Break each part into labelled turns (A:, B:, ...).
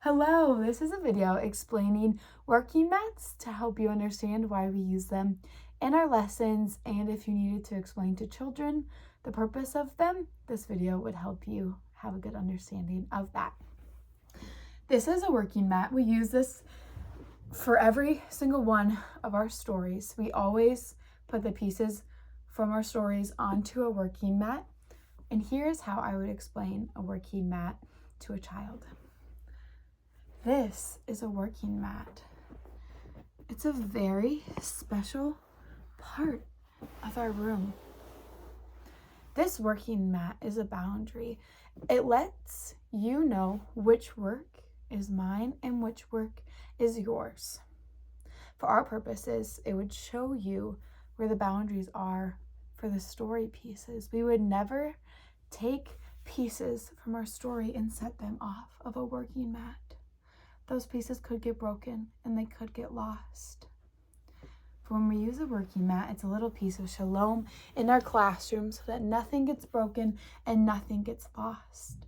A: Hello, this is a video explaining working mats to help you understand why we use them in our lessons, and if you needed to explain to children the purpose of them, this video would help you have a good understanding of that. This is a working mat. We use this for every single one of our stories. We always put the pieces from our stories onto a working mat, and here's how I would explain a working mat to a child. This is a working mat. It's a very special part of our room. This working mat is a boundary. It lets you know which work is mine and which work is yours. For our purposes, it would show you where the boundaries are for the story pieces. We would never take pieces from our story and set them off of a working mat. Those pieces could get broken and they could get lost. For when we use a working mat, it's a little piece of shalom in our classroom so that nothing gets broken and nothing gets lost.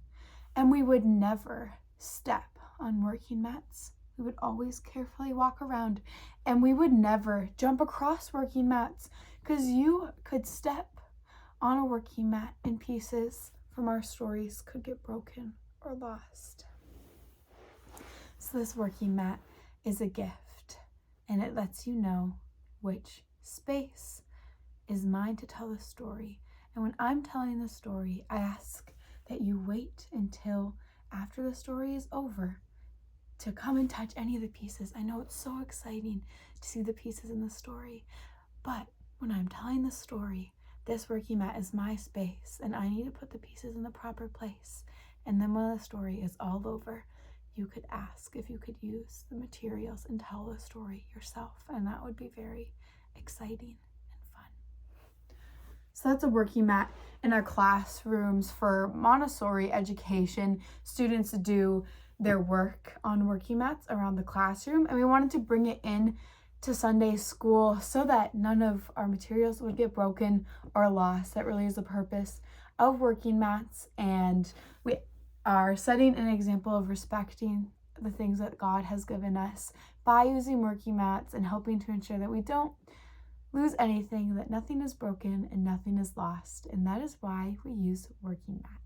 A: And we would never step on working mats. We would always carefully walk around, and we would never jump across working mats because you could step on a working mat and pieces from our stories could get broken or lost. So this working mat is a gift, and it lets you know which space is mine to tell the story. And when I'm telling the story, I ask that you wait until after the story is over to come and touch any of the pieces. I know it's so exciting to see the pieces in the story, but when I'm telling the story, this working mat is my space, and I need to put the pieces in the proper place. And then when the story is all over, you could ask if you could use the materials and tell the story yourself, and that would be very exciting and fun. So that's a working mat in our classrooms for Montessori education. Students do their work on working mats around the classroom, and we wanted to bring it in to Sunday school so that none of our materials would get broken or lost. That really is the purpose of working mats, and we are setting an example of respecting the things that God has given us by using working mats and helping to ensure that we don't lose anything, that nothing is broken and nothing is lost. And that is why we use working mats.